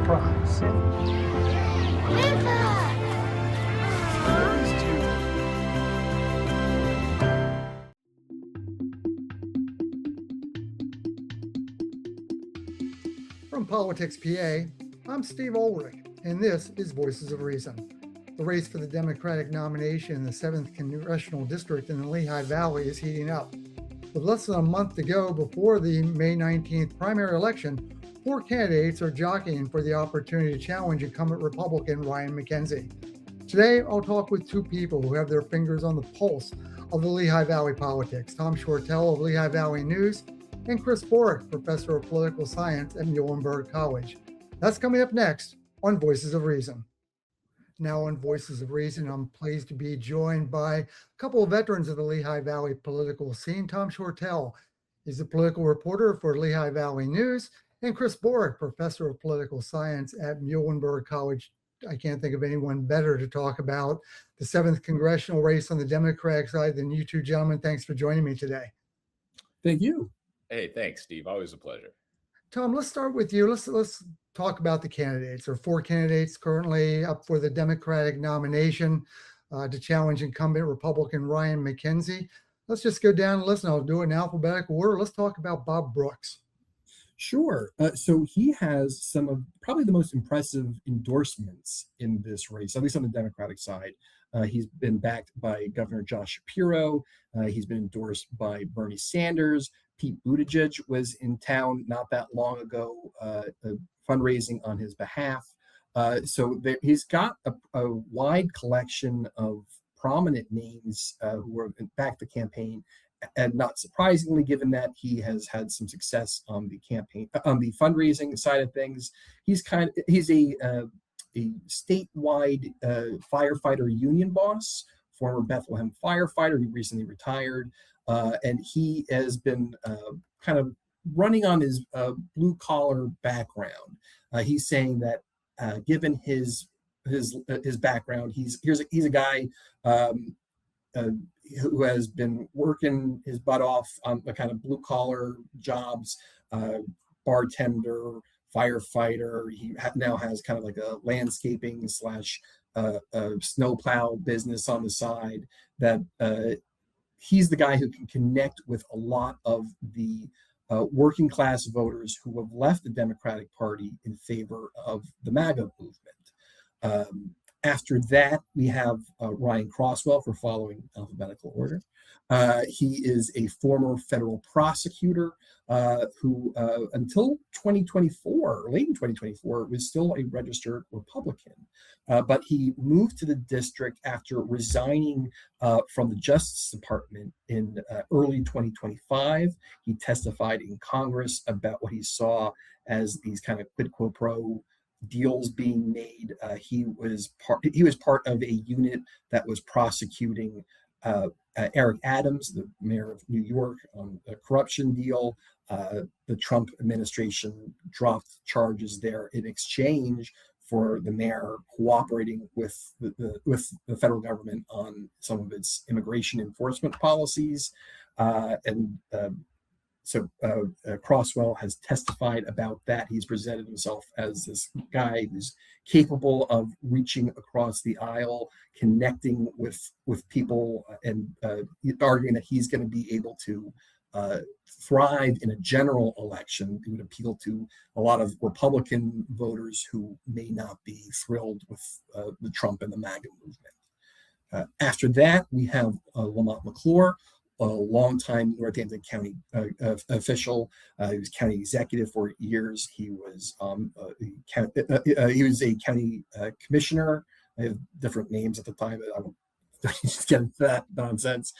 prize. From PoliticsPA, I'm Steve Ulrich, and this is Voices of Reason. The race for the Democratic nomination in the 7th Congressional District in the Lehigh Valley is heating up. With less than a month to go before the May 19th primary election, 4 candidates are jockeying for the opportunity to challenge incumbent Republican Ryan Mackenzie. Today, I'll talk with 2 people who have their fingers on the pulse of the Lehigh Valley politics, Tom Shortell of Lehigh Valley News and Chris Borick, professor of political science at Muhlenberg College. That's coming up next on Voices of Reason. Now on Voices of Reason, I'm pleased to be joined by a couple of veterans of the Lehigh Valley political scene. Tom Shortell is a political reporter for Lehigh Valley News, and Chris Borick, professor of political science at Muhlenberg College. I can't think of anyone better to talk about the 7th congressional race on the Democratic side than you 2 gentlemen. Thanks for joining me today. Thank you. Hey, thanks, Steve. Always a pleasure. Tom, let's start with you. Let's talk about the candidates. There are 4 candidates currently up for the Democratic nomination to challenge incumbent Republican Ryan Mackenzie. Let's just go down the list, and I'll do it in alphabetical order. Let's talk about Bob Brooks. Sure. So he has some of probably the most impressive endorsements in this race, at least on the Democratic side. He's been backed by Governor Josh Shapiro. He's been endorsed by Bernie Sanders. Pete Buttigieg was in town not that long ago, fundraising on his behalf. He's got a wide collection of prominent names who are back the campaign. And not surprisingly, given that he has had some success on the campaign, on the fundraising side of things, he's a statewide firefighter union boss, former Bethlehem firefighter. He recently retired, and he has been kind of running on his blue collar background. He's saying that given his background, he's a guy who has been working his butt off on the kind of blue collar jobs, bartender, firefighter. He now has kind of like a landscaping / snowplow business on the side. That he's the guy who can connect with a lot of the working class voters who have left the Democratic Party in favor of the MAGA movement. After that, we have Ryan Crosswell, for following alphabetical order. He is a former federal prosecutor who, until 2024, late in 2024, was still a registered Republican. But he moved to the district after resigning from the Justice Department in early 2025. He testified in Congress about what he saw as these kind of quid pro quo deals being made. He was part of a unit that was prosecuting Eric Adams, the mayor of New York, on a corruption deal. The Trump administration dropped charges there in exchange for the mayor cooperating with the federal government on some of its immigration enforcement policies. So Crosswell has testified about that. He's presented himself as this guy who's capable of reaching across the aisle, connecting with people, and arguing that he's going to be able to thrive in a general election. It would appeal to a lot of Republican voters who may not be thrilled with the Trump and the MAGA movement. After that, we have Lamont McClure, a longtime Northampton County official. He was county executive for years. He was a county commissioner. I have different names at the time. I don't just get into that nonsense.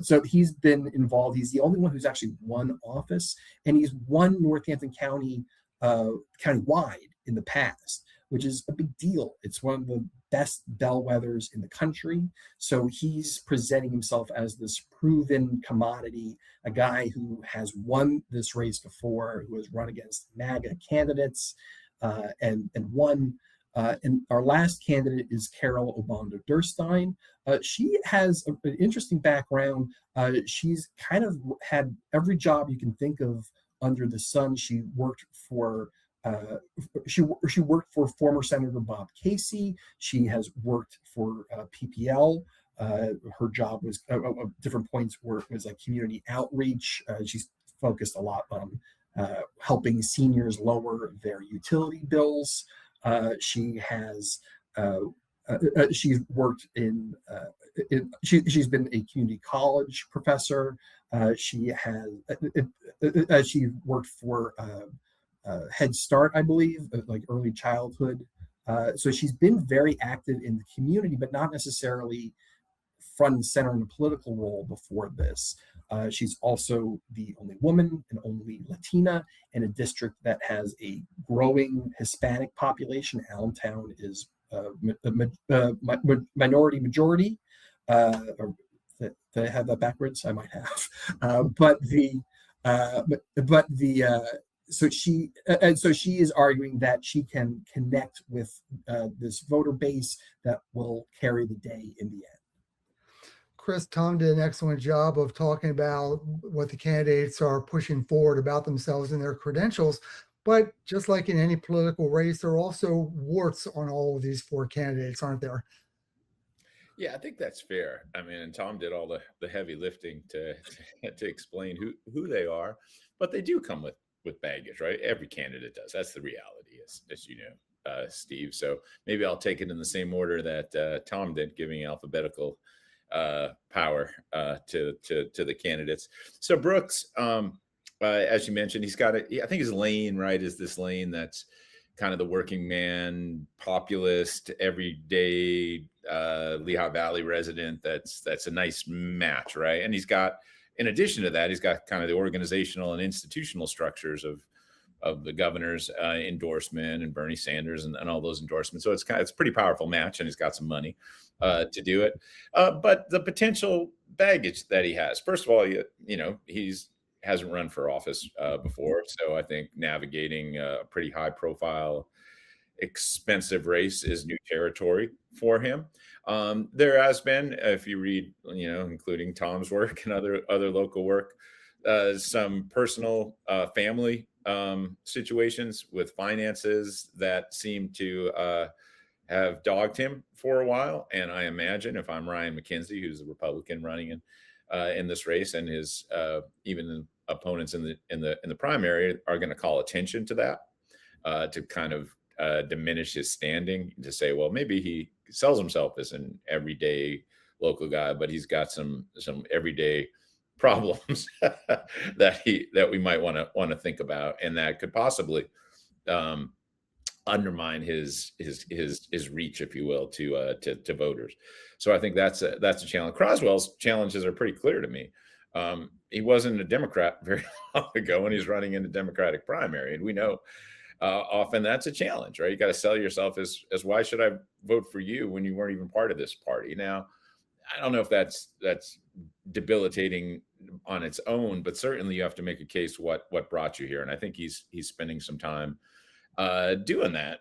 So he's been involved. He's the only one who's actually won office, and he's won Northampton County countywide in the past, which is a big deal. It's one of the best bellwethers in the country. So he's presenting himself as this proven commodity, a guy who has won this race before, who has run against MAGA candidates and won. And our last candidate is Carol Obando-Derstine. She has an interesting background. She's kind of had every job you can think of under the sun. She worked for She worked for former Senator Bob Casey. She has worked for PPL. Her job was at different points where was like community outreach. She's focused a lot on helping seniors lower their utility bills. She has she's worked she's been a community college professor. She worked for Head Start, I believe, like early childhood. So she's been very active in the community, but not necessarily front and center in a political role before this. She's also the only woman and only Latina in a district that has a growing Hispanic population. Allentown is minority majority. Or did I have that backwards? I might have. So she is arguing that she can connect with this voter base that will carry the day in the end. Chris, Tom did an excellent job of talking about what the candidates are pushing forward about themselves and their credentials. But just like in any political race, there are also warts on all of these four candidates, aren't there? Yeah, I think that's fair. I mean, and Tom did all the heavy lifting to explain who they are, but they do come with baggage, right? Every candidate does. That's the reality, as you know, Steve. So maybe I'll take it in the same order that Tom did, giving alphabetical power to the candidates. So Brooks, as you mentioned, he's got I think his lane, right, is this lane that's kind of the working man, populist, everyday Lehigh Valley resident. That's a nice match, right? And he's got, in addition to that, he's got kind of the organizational and institutional structures of the governor's endorsement and Bernie Sanders and all those endorsements. So it's a pretty powerful match, and he's got some money to do it. But the potential baggage that he has, first of all, you know, hasn't run for office before. So I think navigating a pretty high profile, expensive race is new territory for him. There has been, if you read, you know, including Tom's work and other local work, some personal family situations with finances that seem to have dogged him for a while. And I imagine if I'm Ryan Mackenzie, who's the Republican running in this race, and his even the opponents in the primary are going to call attention to that, to kind of diminish his standing, to say, well, maybe he sells himself as an everyday local guy, but he's got some everyday problems that we might want to think about, and that could possibly undermine his reach, if you will, to voters. So I think that's a challenge. Crosswell's challenges are pretty clear to me. He wasn't a Democrat very long ago, and he's running in the Democratic primary, and we know often that's a challenge, right? You got to sell yourself as why should I vote for you when you weren't even part of this party? Now, I don't know if that's debilitating on its own, but certainly you have to make a case what brought you here, and I think he's spending some time doing that.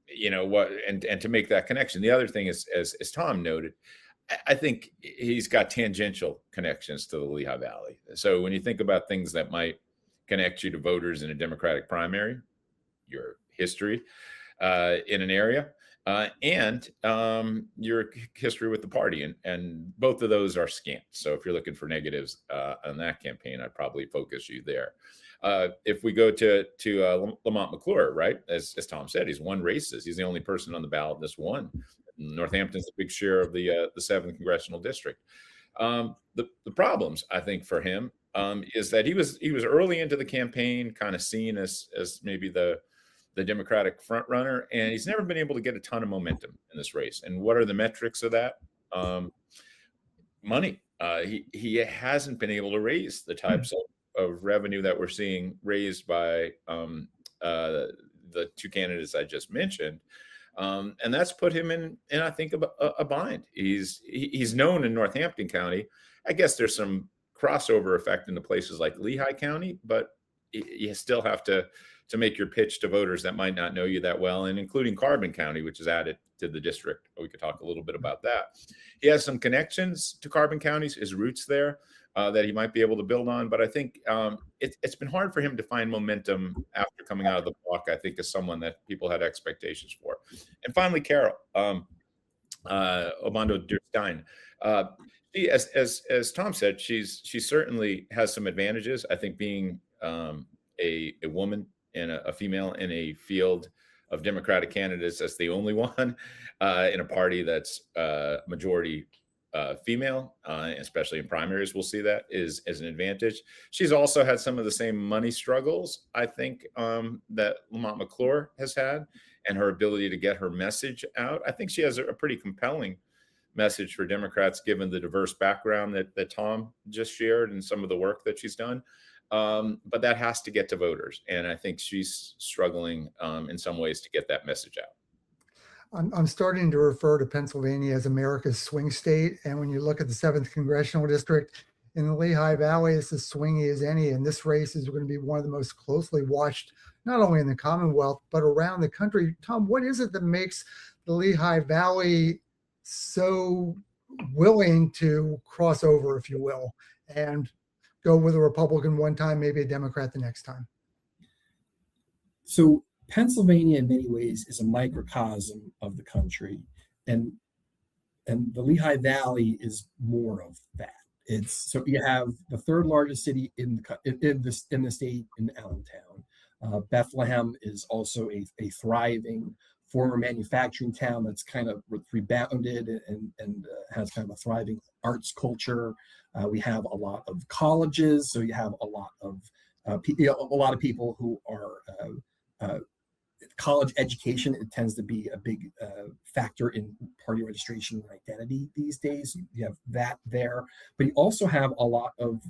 You know what, and to make that connection. The other thing is, as Tom noted, I think he's got tangential connections to the Lehigh Valley. So when you think about things that might connect you to voters in a Democratic primary, your history in an area, and your history with the party, and both of those are scant. So if you're looking for negatives on that campaign, I'd probably focus you there. If we go to Lamont McClure, right, as Tom said, he's won races. He's the only person on the ballot that's won. Northampton's a big share of the 7th Congressional District. The problems, I think, for him is that he was early into the campaign, kind of seen as maybe the Democratic front runner, and he's never been able to get a ton of momentum in this race. And what are the metrics of that? Money. He hasn't been able to raise the types of revenue that we're seeing raised by the two candidates I just mentioned. And that's put him in I think, a bind. He's known in Northampton County. I guess there's some crossover effect into places like Lehigh County, but you still have to make your pitch to voters that might not know you that well, and including Carbon County, which is added to the district. We could talk a little bit about that. He has some connections to Carbon Counties, his roots there, that he might be able to build on. But I think it's been hard for him to find momentum after coming out of the block, I think, as someone that people had expectations for. And finally, Carol Obando-Derstine. She, as Tom said, she certainly has some advantages. I think being a woman and a female in a field of Democratic candidates, that's the only one in a party that's majority female, especially in primaries, we'll see that is as an advantage. She's also had some of the same money struggles, I think, that Lamont McClure has had, and her ability to get her message out. I think she has a pretty compelling message for Democrats, given the diverse background that Tom just shared and some of the work that she's done. But that has to get to voters. And I think she's struggling in some ways to get that message out. I'm starting to refer to Pennsylvania as America's swing state. And when you look at the 7th Congressional District in the Lehigh Valley, it's as swingy as any. And this race is going to be one of the most closely watched, not only in the Commonwealth, but around the country. Tom, what is it that makes the Lehigh Valley so willing to cross over, if you will, and go with a Republican one time, maybe a Democrat the next time? So Pennsylvania, in many ways, is a microcosm of the country, and the Lehigh Valley is more of that. It's so you have the third largest city in the state in Allentown. Bethlehem is also a thriving former manufacturing town that's kind of rebounded and has kind of a thriving arts culture. We have a lot of colleges, so you have a lot of people who are college education. It tends to be a big factor in party registration and identity these days. You have that there, but you also have a lot of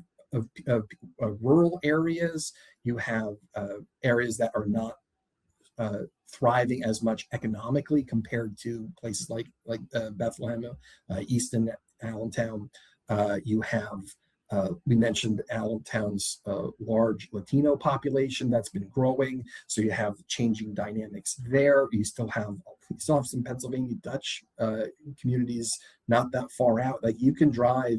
rural areas. You have areas that are not thriving as much economically compared to places like Bethlehem, Easton, Allentown. You have we mentioned Allentown's large Latino population that's been growing, so you have changing dynamics there. You still have some Pennsylvania Dutch communities not that far out. Like you can drive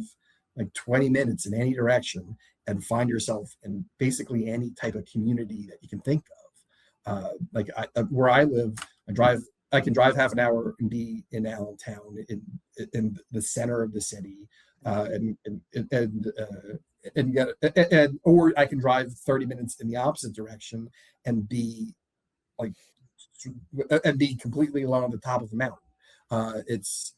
like 20 minutes in any direction and find yourself in basically any type of community that you can think of. Where I live, I can drive half an hour and be in Allentown in the center of the city. Or I can drive 30 minutes in the opposite direction and be completely alone on the top of the mountain. It's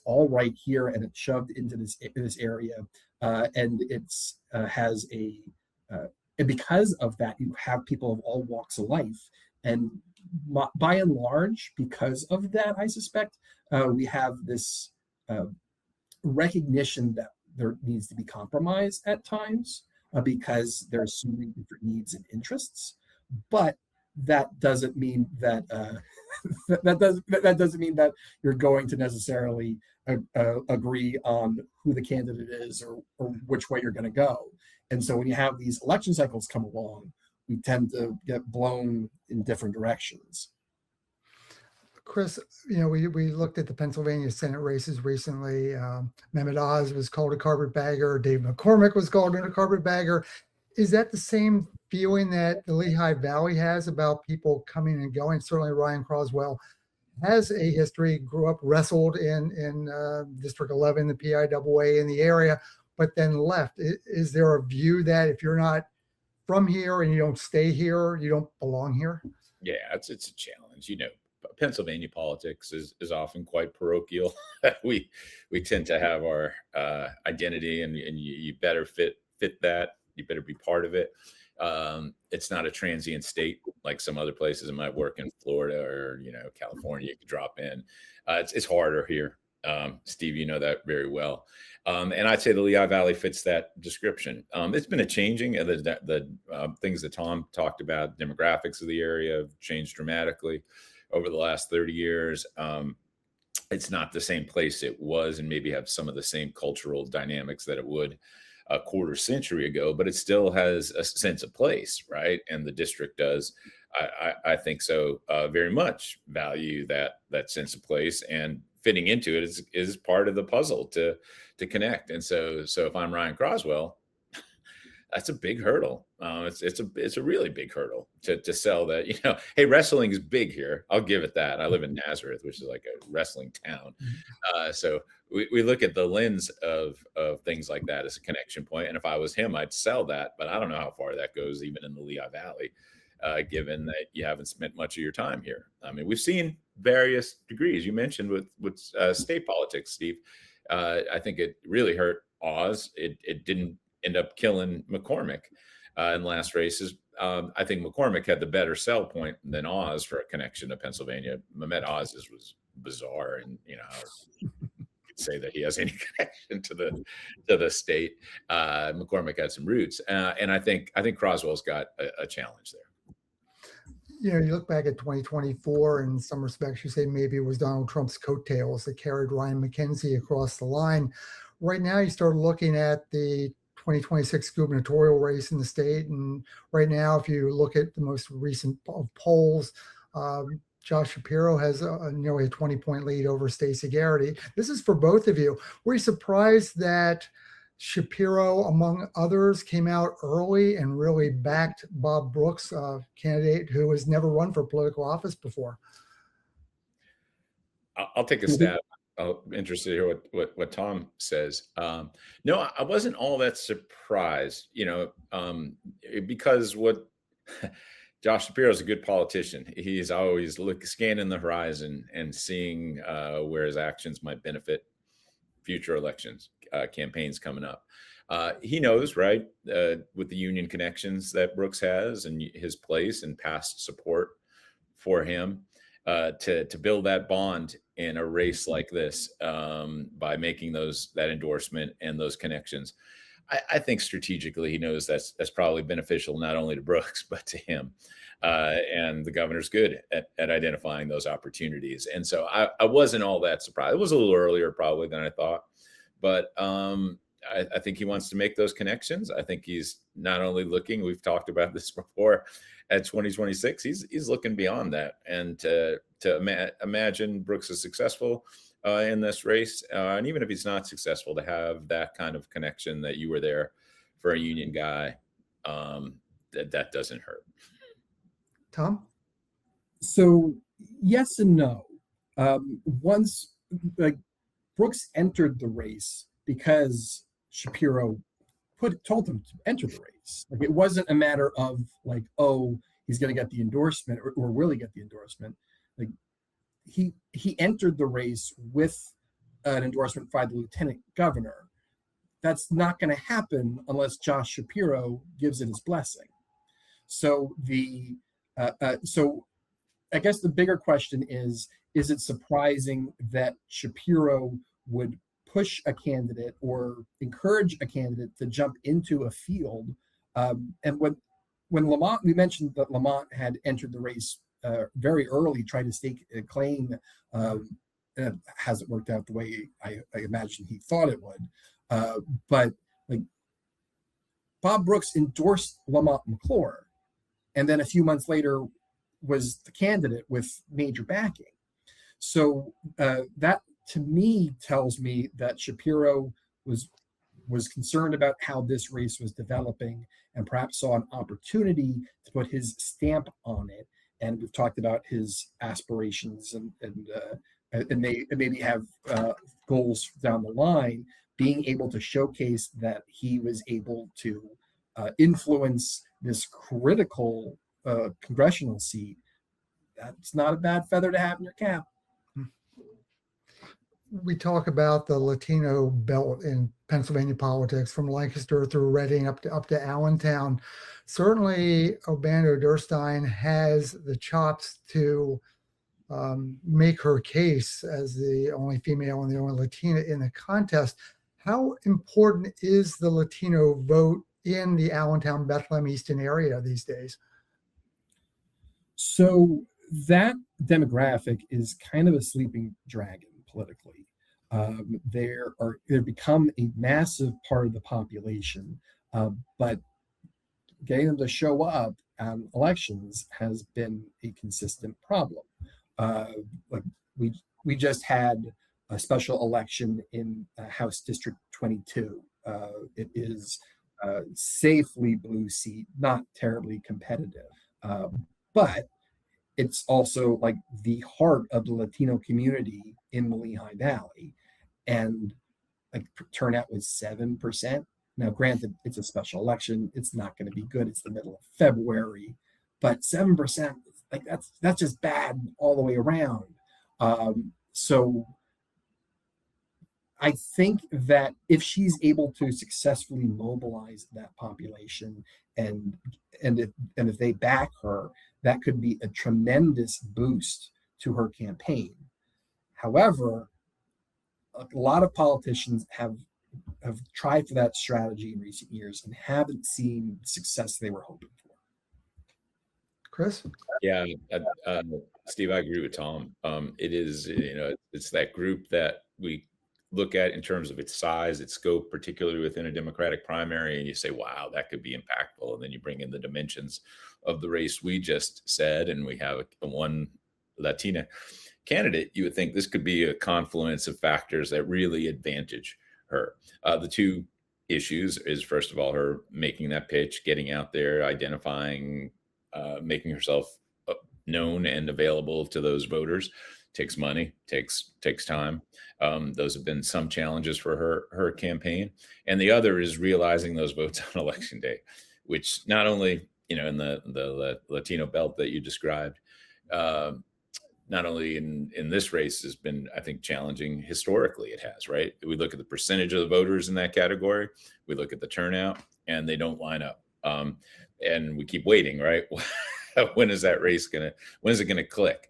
all right here, and it's shoved into this area, and it's has and because of that, you have people of all walks of life, and by and large, because of that, I suspect we have this recognition that there needs to be compromise at times because there's so many different needs and interests. But that doesn't mean that that doesn't mean that you're going to necessarily agree on who the candidate is or which way you're going to go. And so when you have these election cycles come along, we tend to get blown in different directions. Chris, we looked at the Pennsylvania Senate races recently. Mehmet Oz was called a carpetbagger. Dave McCormick was called a carpetbagger. Is that the same feeling that the Lehigh Valley has about people coming and going? Certainly Ryan Crosswell has a history, grew up, wrestled in District 11, the PA-07 in the area, but then left. Is there a view that if you're not from here and you don't stay here, you don't belong here? Yeah, it's a challenge. Pennsylvania politics is often quite parochial. we tend to have our identity, and you better fit that. You better be part of it. It's not a transient state like some other places. It might work in Florida or California. You could drop in. It's harder here. Steve, you know that very well. And I'd say the Lehigh Valley fits that description. It's been a changing. The things that Tom talked about, demographics of the area have changed dramatically over the last 30 years. It's not the same place it was, and maybe have some of the same cultural dynamics that it would a quarter century ago, but it still has a sense of place, right? And the district does. I think so. Very much value that sense of place, and fitting into it is part of the puzzle to connect. And so if I'm Ryan Crosswell, that's a big hurdle. It's a really big hurdle to sell that, hey, wrestling is big here. I'll give it that. I live in Nazareth, which is like a wrestling town. So we look at the lens of things like that as a connection point. And if I was him, I'd sell that, but I don't know how far that goes even in the Lehigh Valley, given that you haven't spent much of your time here. I mean, we've seen various degrees. You mentioned with state politics, Steve. I think it really hurt Oz. It didn't end up killing McCormick in last races. I think McCormick had the better sell point than Oz for a connection to Pennsylvania. Mehmet Oz's was bizarre, and say that he has any connection to the state. McCormick had some roots, and I think Crosswell's got a challenge there. You look back at 2024, in some respects, you say maybe it was Donald Trump's coattails that carried Ryan Mackenzie across the line. Right now, you start looking at the 2026 gubernatorial race in the state. And right now, if you look at the most recent polls, Josh Shapiro has nearly a 20-point lead over Stacey Garrity. This is for both of you. Were you surprised that Shapiro, among others, came out early and really backed Bob Brooks, a candidate who has never run for political office before? I'll take a stab. I'm interested to hear what Tom says. No, I wasn't all that surprised, because Josh Shapiro is a good politician. He's always scanning the horizon and seeing where his actions might benefit future elections, campaigns coming up. He knows, right, with the union connections that Brooks has and his place and past support for him, to build that bond in a race like this, by making that endorsement and those connections. I think strategically he knows that's probably beneficial not only to Brooks but to him, and the governor's good at identifying those opportunities. And so I wasn't all that surprised. It was a little earlier probably than I thought, but I think he wants to make those connections. I think he's not only looking, we've talked about this before, at 2026, he's looking beyond that, and to imagine Brooks is successful in this race, and even if he's not successful, to have that kind of connection that you were there for a union guy, that doesn't hurt. Tom? So yes and no. Once Brooks entered the race because Shapiro told him to enter the race. It wasn't a matter of he's going to get the endorsement or will he get the endorsement. He entered the race with an endorsement by the lieutenant governor. That's not going to happen unless Josh Shapiro gives it his blessing. So so I guess the bigger question is it surprising that Shapiro would push a candidate or encourage a candidate to jump into a field? And when Lamont, we mentioned that Lamont had entered the race very early, trying to stake a claim, and it hasn't worked out the way I imagined he thought it would. But Bob Brooks endorsed Lamont McClure, and then a few months later was the candidate with major backing. So that to me tells me that Shapiro was concerned about how this race was developing and perhaps saw an opportunity to put his stamp on it. And we've talked about his aspirations and maybe have goals down the line, being able to showcase that he was able to influence this critical congressional seat. That's not a bad feather to have in your cap. We talk about the Latino belt in Pennsylvania politics, from Lancaster through Reading up to Allentown. Certainly, Obando-Derstine has the chops to make her case as the only female and the only Latina in the contest. How important is the Latino vote in the Allentown, Bethlehem, Easton area these days? So that demographic is kind of a sleeping dragon politically. They've become a massive part of the population, but getting them to show up on elections has been a consistent problem. Like we just had a special election in House District 22. It is safely blue seat, not terribly competitive, but it's also like the heart of the Latino community in the Lehigh Valley, and like turnout was 7%. Now, granted, it's a special election; it's not going to be good. It's the middle of February, but 7%, like that's just bad all the way around. So I think that if she's able to successfully mobilize that population, and if they back her, that could be a tremendous boost to her campaign. However, a lot of politicians have tried for that strategy in recent years and haven't seen the success they were hoping for. Chris? Yeah, Steve, I agree with Tom. It is, it's that group that we look at in terms of its size, its scope, particularly within a Democratic primary, and you say, wow, that could be impactful. And then you bring in the dimensions of the race we just said, and we have one Latina candidate. You would think this could be a confluence of factors that really advantage her. The two issues is, first of all, her making that pitch, getting out there, identifying, making herself known and available to those voters. Takes money, takes time. Those have been some challenges for her campaign. And the other is realizing those votes on election day, which not only, in the Latino belt that you described, not only in this race has been, I think, challenging historically. It has, right? We look at the percentage of the voters in that category, we look at the turnout, and they don't line up. And we keep waiting, right? When is that race when is it gonna click?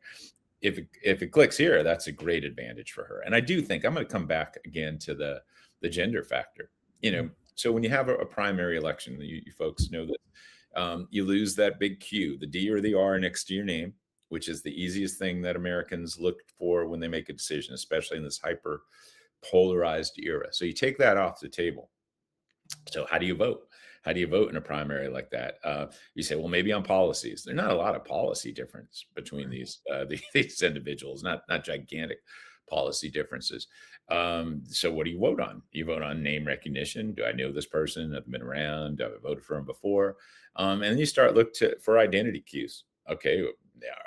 If it clicks here, that's a great advantage for her. And I do think I'm going to come back again to the gender factor. So when you have a primary election, you folks know that you lose that big Q, the D or the R next to your name, which is the easiest thing that Americans look for when they make a decision, especially in this hyper polarized era. So you take that off the table. So how do you vote? How do you vote in a primary like that? You say, well, maybe on policies. There's not a lot of policy difference between these individuals, not gigantic policy differences. So what do you vote on? You vote on name recognition. Do I know this person? Have been around? Have I voted for them before? And then you start look for identity cues. Okay,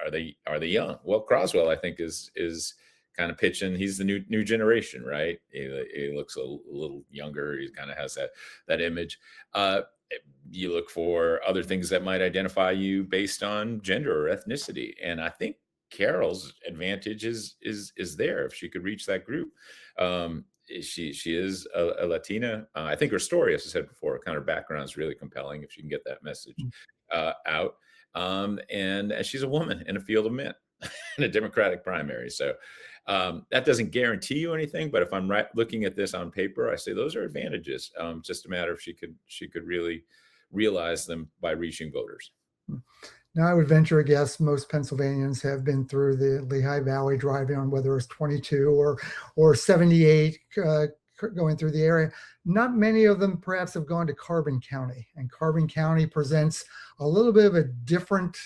are they young? Well, Crosswell, I think, is kind of pitching. He's the new generation, right? He looks a little younger. He kind of has that image. You look for other things that might identify you based on gender or ethnicity, and I think Carol's advantage is there if she could reach that group. She is a Latina. I think her story, as I said before, kind of background is really compelling if she can get that message out. And she's a woman in a field of men in a Democratic primary. So that doesn't guarantee you anything, but if I'm looking at this on paper, I say those are advantages. Just a matter if she could really realize them by reaching voters. Now, I would venture a guess most Pennsylvanians have been through the Lehigh Valley, driving on whether it's 22 or 78 going through the area. Not many of them perhaps have gone to Carbon County, and Carbon County presents a little bit of a different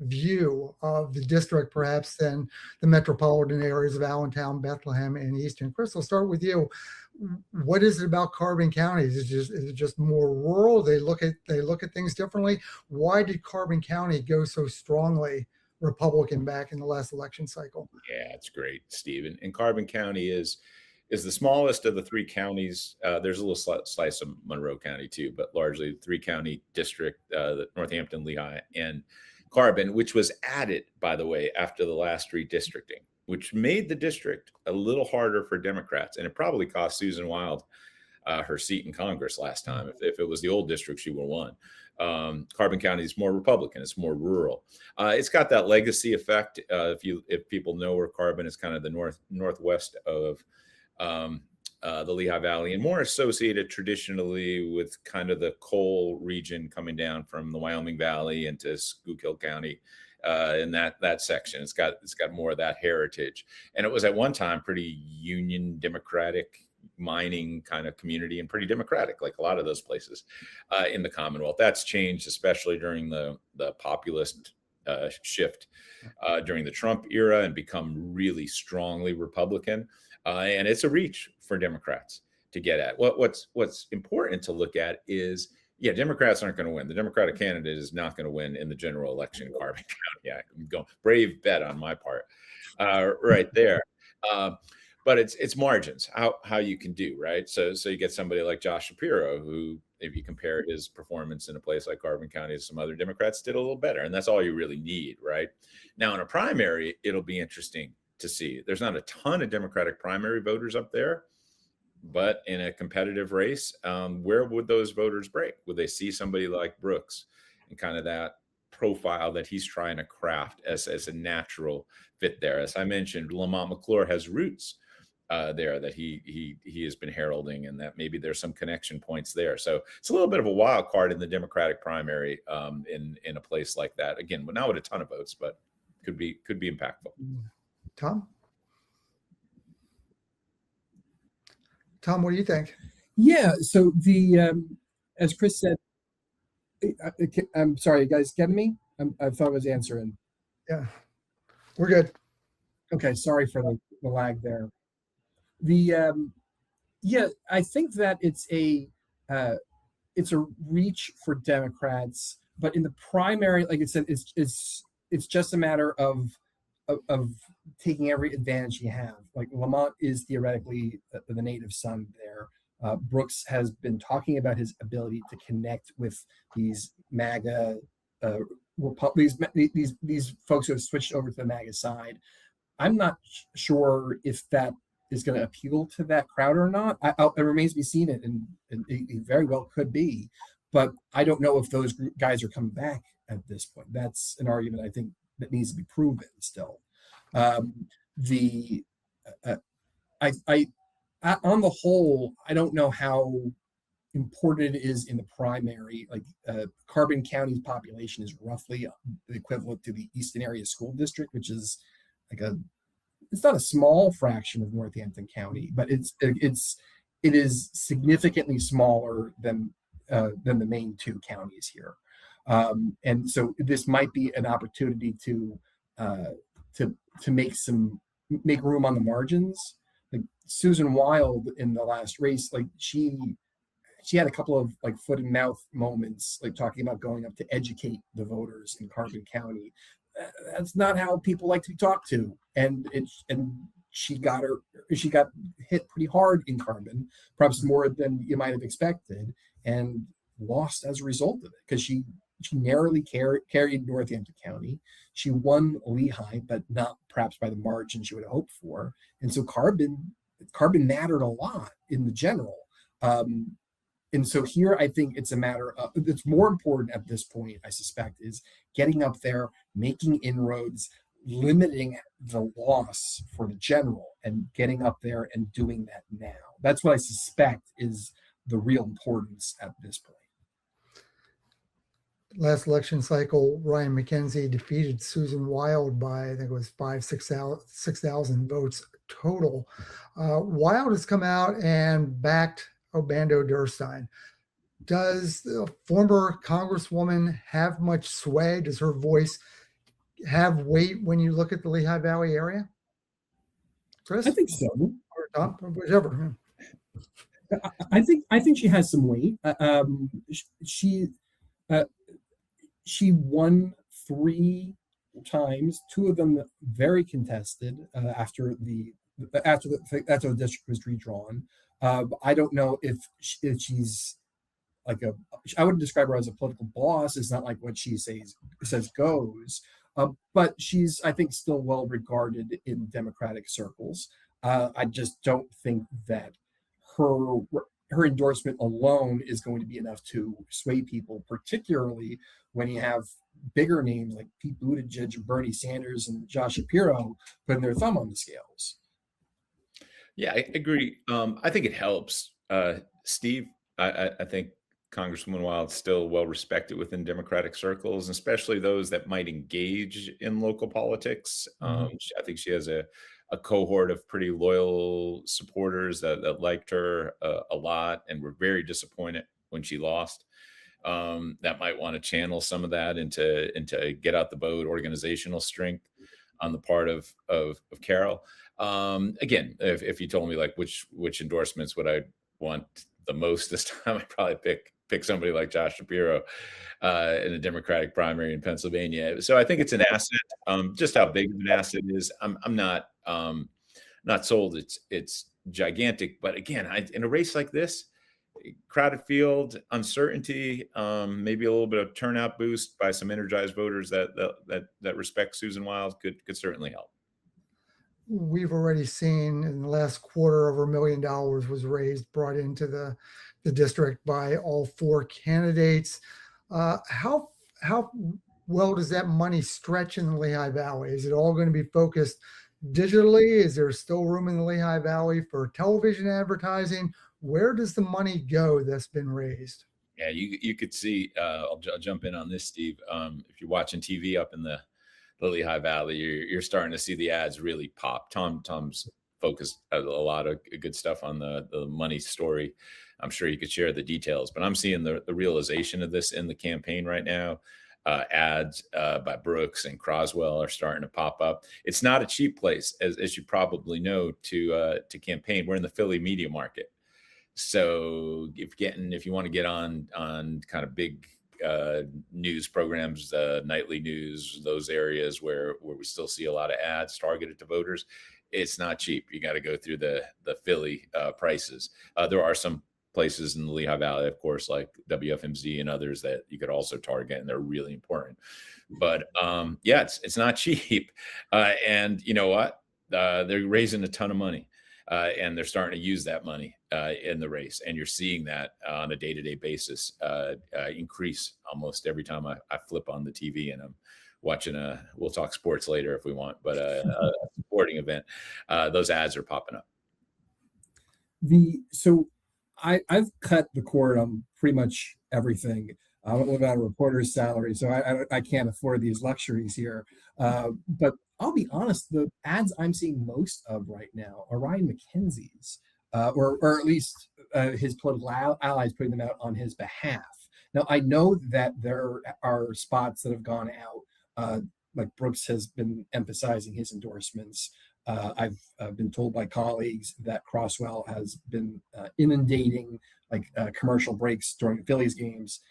view of the district perhaps than the metropolitan areas of Allentown, Bethlehem, and Easton. Chris, I'll start with you. What is it about Carbon County? Is it just more rural? They look at things differently. Why did Carbon County go so strongly Republican back in the last election cycle? Yeah, it's great, Steve. And Carbon County is the smallest of the three counties. There's a little slice of Monroe County too, but largely 3-county district, the Northampton, Lehigh, and Carbon, which was added, by the way, after the last redistricting, which made the district a little harder for Democrats. And it probably cost Susan Wild her seat in Congress last time. If it was the old district, she would have won. Carbon County is more Republican. It's more rural. It's got that legacy effect. If people know where Carbon is, kind of the northwest of the Lehigh Valley, and more associated traditionally with kind of the coal region coming down from the Wyoming Valley into Schuylkill County in that section. It's got more of that heritage, and it was at one time pretty Union Democratic mining kind of community and pretty democratic, like a lot of those places in the Commonwealth. That's changed, especially during the populist shift during the Trump era, and become really strongly Republican. And it's a reach for Democrats to get at. What's important to look at is, yeah, Democrats aren't going to win. The Democratic candidate is not going to win in the general election in Carbon County. Yeah, I'm going brave bet on my part, right there. But it's margins, how you can do, right? So you get somebody like Josh Shapiro, who, if you compare his performance in a place like Carbon County to some other Democrats, did a little better. And that's all you really need, right? Now, in a primary, it'll be interesting to see. There's not a ton of Democratic primary voters up there, but in a competitive race, where would those voters break? Would they see somebody like Brooks and kind of that profile that he's trying to craft as a natural fit there? As I mentioned, Lamont McClure has roots there that he has been heralding, and that maybe there's some connection points there. So it's a little bit of a wild card in the Democratic primary in a place like that. Again, not with a ton of votes, but could be impactful. Tom, what do you think? Yeah. So as Chris said, I'm sorry, you guys getting me? I thought I was answering. Yeah, we're good. Okay. Sorry for the lag there. I think that it's a reach for Democrats, but in the primary, like I said, it's just a matter of taking every advantage you have. Like Lamont is theoretically the native son there. Brooks has been talking about his ability to connect with these MAGA, these folks who have switched over to the MAGA side. I'm not sure if that is going to appeal to that crowd or not. It remains to be seen, and it very well could be. But I don't know if those guys are coming back at this point. That's an argument I think that needs to be proven still. On the whole, I don't know how important it is in the primary. Like Carbon County's population is roughly the equivalent to the Easton Area School District, which is like it's not a small fraction of Northampton County, but it is significantly smaller than the main two counties here. And so this might be an opportunity to make room on the margins. Like Susan Wild in the last race, like she had a couple of like foot and mouth moments, like talking about going up to educate the voters in Carbon County. That's not how people like to be talked to, and she got hit pretty hard in Carbon, perhaps more than you might have expected, and lost as a result of it because she narrowly carried Northampton County. She won Lehigh, but not perhaps by the margin she would have hoped for, and so Carbon mattered a lot in the general. And so here, I think it's a matter of, it's more important at this point, I suspect, is getting up there, making inroads, limiting the loss for the general, and getting up there and doing that now. That's what I suspect is the real importance at this point. Last election cycle, Ryan Mackenzie defeated Susan Wild by, I think it was 6,000 votes total. Wild has come out and backed Obando-Derstine. Does the former Congresswoman have much sway? Does her voice have weight when you look at the Lehigh Valley area? Chris? I think so. Or Tom, or whichever. I think she has some weight. She won 3 times, 2 of them very contested after the district was redrawn. I don't know if she's like I wouldn't describe her as a political boss. It's not like what she says goes, but she's, I think, still well regarded in Democratic circles. I just don't think that her endorsement alone is going to be enough to sway people, particularly when you have bigger names like Pete Buttigieg, Bernie Sanders, and Josh Shapiro putting their thumb on the scales. Yeah, I agree. I think it helps. Steve, I think Congresswoman Wild's still well respected within Democratic circles, especially those that might engage in local politics. I think she has a cohort of pretty loyal supporters that liked her a lot and were very disappointed when she lost. That might want to channel some of that into get out the vote organizational strength on the part of Carol. Again, if you told me like which endorsements would I want the most this time, I'd probably pick somebody like Josh Shapiro in a Democratic primary in Pennsylvania. So I think it's an asset. Just how big of an asset it is, I'm not sold. It's gigantic, but again, in a race like this, crowded field, uncertainty, maybe a little bit of turnout boost by some energized voters that respect Susan Wild could certainly help. We've already seen in the last quarter over $1 million was raised, brought into the district by all four candidates. How well does that money stretch in the Lehigh Valley? Is it all going to be focused digitally? Is there still room in the Lehigh Valley for television advertising? Where does the money go that's been raised? Yeah, you could see, I'll jump in on this, Steve. If you're watching TV up in the Lehigh Valley, you're starting to see the ads really pop. Tom's focused a lot of good stuff on the money story. I'm sure you could share the details, but I'm seeing the realization of this in the campaign right now. Ads by Brooks and Crosswell are starting to pop up. It's not a cheap place, as you probably know, to campaign. We're in the Philly media market. So if you want to get on kind of big news programs, nightly news, those areas where we still see a lot of ads targeted to voters, it's not cheap. You got to go through the Philly prices. There are some places in the Lehigh Valley, of course, like WFMZ and others that you could also target, and they're really important. But yeah, it's not cheap. And you know what? They're raising a ton of money. And they're starting to use that money in the race. And you're seeing that on a day-to-day basis increase almost every time I flip on the TV and I'm watching we'll talk sports later if we want, but a sporting event, those ads are popping up. So I've cut the cord on pretty much everything. I don't live on a reporter's salary, so I can't afford these luxuries here. But I'll be honest, the ads I'm seeing most of right now are Ryan Mackenzie's, or at least his political allies putting them out on his behalf. Now, I know that there are spots that have gone out, like Brooks has been emphasizing his endorsements. I've been told by colleagues that Crosswell has been inundating commercial breaks during the Phillies games.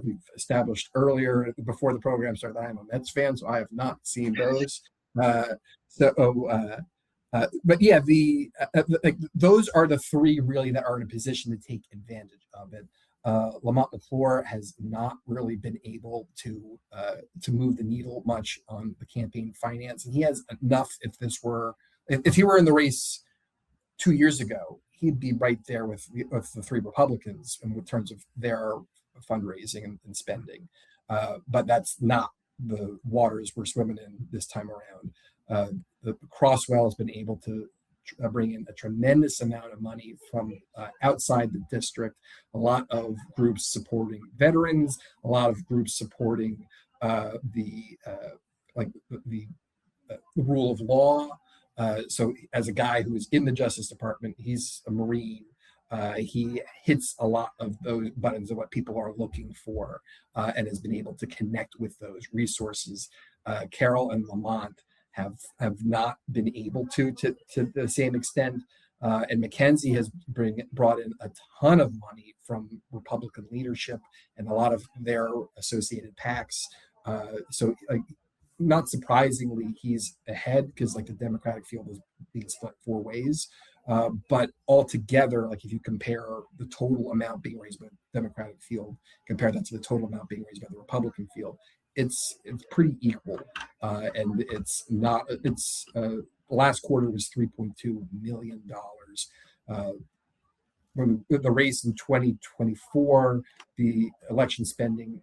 We've established earlier before the program started that I'm a Mets fan, so I have not seen those. But yeah, those are the three really that are in a position to take advantage of it. Lamont McClure has not really been able to move the needle much on the campaign finance, and he has enough. If he were in the race 2 years ago, he'd be right there with the three Republicans in terms of their fundraising and spending. But that's not the waters we're swimming in this time around. The Crosswell has been able to bring in a tremendous amount of money from outside the district, a lot of groups supporting veterans, a lot of groups supporting the rule of law. So as a guy who is in the Justice Department, he's a Marine. He hits a lot of those buttons of what people are looking for and has been able to connect with those resources. Carol and Lamont have not been able to the same extent. And Mackenzie has brought in a ton of money from Republican leadership and a lot of their associated PACs. So not surprisingly, he's ahead because the Democratic field is being split four ways. But altogether, if you compare the total amount being raised by the Democratic field, compare that to the total amount being raised by the Republican field, it's pretty equal. And it's not. It's last quarter was $3.2 million. When the race in 2024, the election spending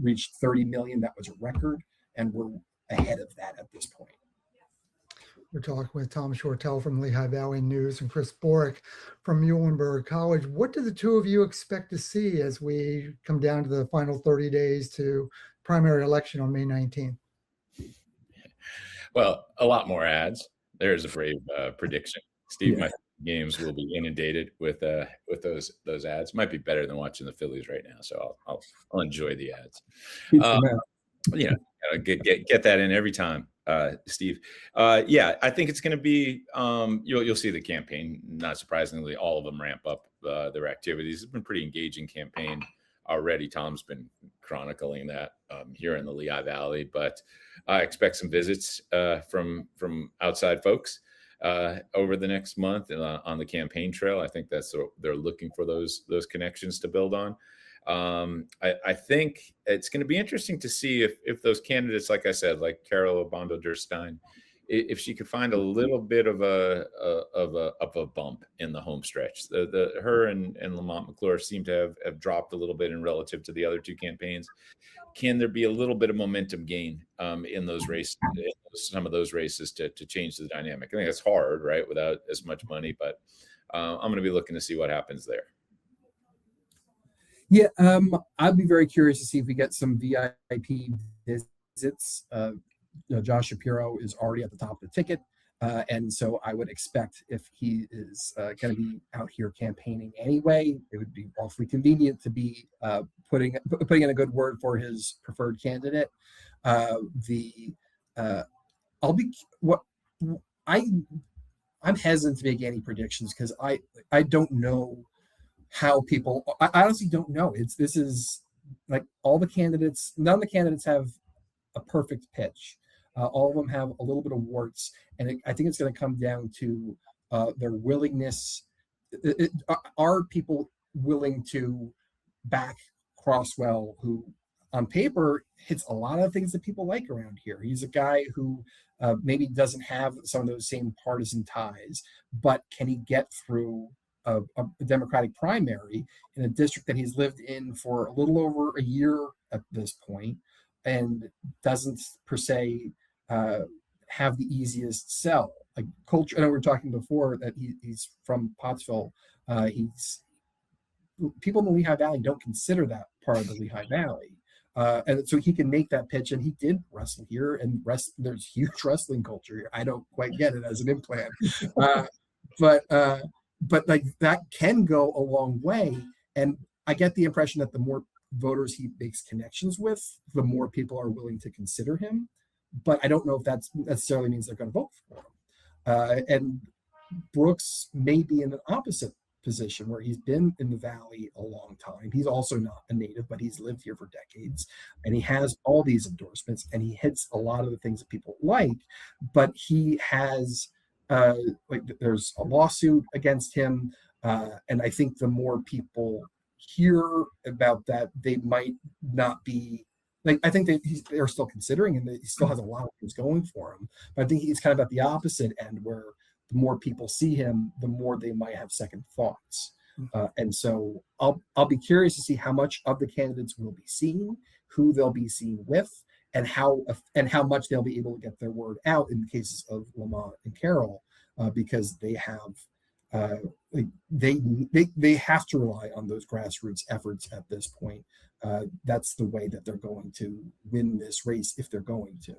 reached $30 million. That was a record, and we're ahead of that at this point. We're talking with Tom Shortell from Lehigh Valley News and Chris Borick from Muhlenberg College. What do the two of you expect to see as we come down to the final 30 days to primary election on May 19th? Well, a lot more ads. There's a brave prediction. Steve, my games will be inundated with those ads. Might be better than watching the Phillies right now, so I'll enjoy the ads. Get that in every time, Steve. I think it's going to be. You'll see the campaign. Not surprisingly, all of them ramp up their activities. It's been a pretty engaging campaign already. Tom's been chronicling that here in the Lehigh Valley, but I expect some visits from outside folks over the next month on the campaign trail. I think they're looking for those connections to build on. I think it's going to be interesting to see if those candidates, like I said, like Carol Obando-Derstine, if she could find a little bit of a bump in the home stretch. Her and Lamont McClure seem to have dropped a little bit in relative to the other two campaigns. Can there be a little bit of momentum gain in those races, some of those races to change the dynamic? I think that's hard, right, without as much money, but I'm going to be looking to see what happens there. Yeah, I'd be very curious to see if we get some VIP visits. Josh Shapiro is already at the top of the ticket. And so I would expect if he is going to be out here campaigning anyway, it would be awfully convenient to be putting in a good word for his preferred candidate. I'm hesitant to make any predictions because I don't know how people. I honestly don't know. This is like all the candidates. None of the candidates have a perfect pitch. All of them have a little bit of warts, and I think it's going to come down to their willingness. Are people willing to back Crosswell, who on paper hits a lot of things that people like around here? He's a guy who maybe doesn't have some of those same partisan ties, but can he get through a Democratic primary in a district that he's lived in for a little over a year at this point, and doesn't per se have the easiest sell? Like culture, I know we were talking before that he's from Pottsville. People in the Lehigh Valley don't consider that part of the Lehigh Valley. And so he can make that pitch, and he did wrestle here, and there's huge wrestling culture here. I don't quite get it as an implant. But like that can go a long way. And I get the impression that the more voters he makes connections with, the more people are willing to consider him. But I don't know if that necessarily means they're going to vote for him. And Brooks may be in an opposite position where he's been in the Valley a long time. He's also not a native, but he's lived here for decades, and he has all these endorsements, and he hits a lot of the things that people like, but he has there's a lawsuit against him, and I think the more people hear about that, they might not be like, I think they're still considering him. He still has a lot of things going for him, but I think he's kind of at the opposite end, where the more people see him, the more they might have second thoughts. And so I'll be curious to see how much of the candidates will be seen, who they'll be seen with, and how much they'll be able to get their word out in the cases of Lamont and Carol, because they have they have to rely on those grassroots efforts at this point. That's the way that they're going to win this race, if they're going to.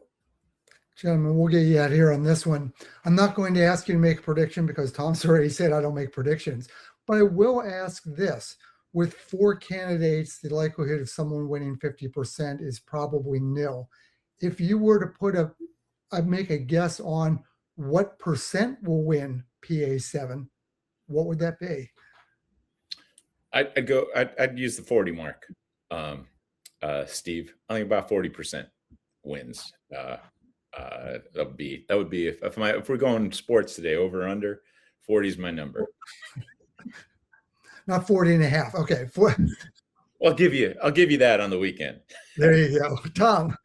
Gentlemen, we'll get you out here on this one. I'm not going to ask you to make a prediction because Tom's already said I don't make predictions, but I will ask this. With 4 candidates, the likelihood of someone winning 50% is probably nil. If you were to I'd make a guess on what percent will win PA-07, what would that be? I'd use the 40 mark, Steve. I think about 40% wins. That would be if we're going sports today, over or under, 40 is my number. Not 40 and a half. Okay. I'll give you that on the weekend. There you go. Tom.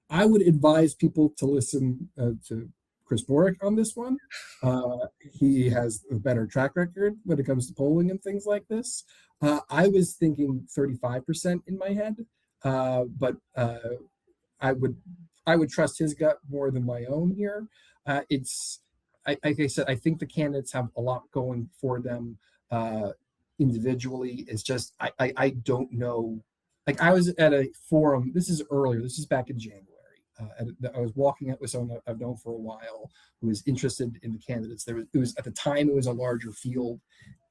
I would advise people to listen to Chris Borick on this one. He has a better track record when it comes to polling and things like this. I was thinking 35% in my head, but I would trust his gut more than my own here. Like I said, I think the candidates have a lot going for them individually. It's just I don't know. Like I was at a forum. This is earlier. This is back in January. I was walking up with someone I've known for a while who was interested in the candidates. It was at the time it was a larger field,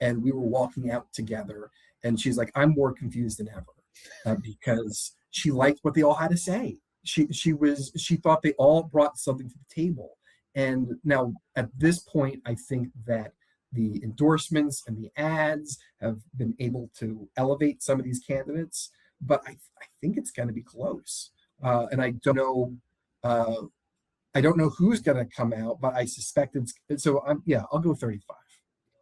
and we were walking out together. And she's like, "I'm more confused than ever," because she liked what they all had to say. She thought they all brought something to the table. And now at this point, I think that the endorsements and the ads have been able to elevate some of these candidates, but I think it's going to be close. And I don't know who's going to come out, but I suspect I'll go 35.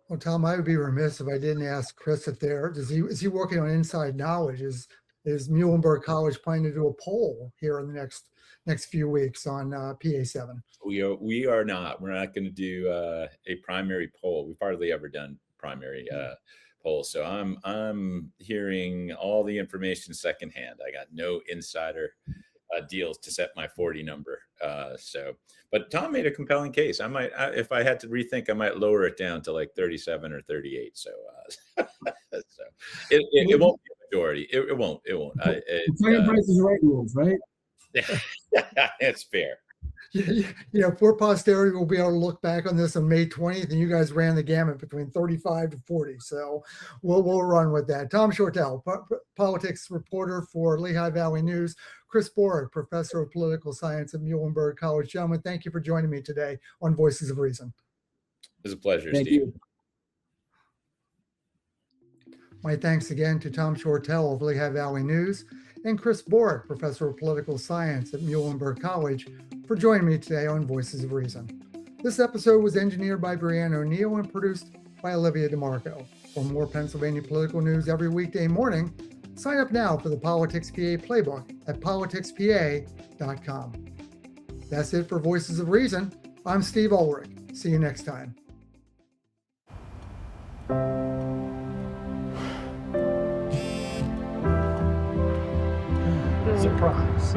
Well, Tom, I would be remiss if I didn't ask Chris if is he working on inside knowledge? Is Muhlenberg College planning to do a poll here in the next few weeks on PA-07? We are not. We're not going to do a primary poll. We've hardly ever done primary polls, so I'm hearing all the information secondhand. I got no insider deals to set my 40 number. But Tom made a compelling case. I might, if I had to rethink, I might lower it down to like 37 or 38. So, it won't be a majority. It won't. Price is right rules, right? It's fair. For posterity, we'll be able to look back on this on May 20th, and you guys ran the gamut between 35 to 40. So we'll run with that. Tom Shortell, politics reporter for Lehigh Valley News. Chris Borick, professor of political science at Muhlenberg College. Gentlemen, thank you for joining me today on Voices of Reason. It was a pleasure, Thank Steve. you. My thanks again to Tom Shortell of Lehigh Valley News and Chris Borick, professor of political science at Muhlenberg College, for joining me today on Voices of Reason. This episode was engineered by Brianna O'Neill and produced by Olivia DeMarco. For more Pennsylvania political news every weekday morning, sign up now for the PoliticsPA playbook at PoliticsPA.com. That's it for Voices of Reason. I'm Steve Ulrich. See you next time. Surprise.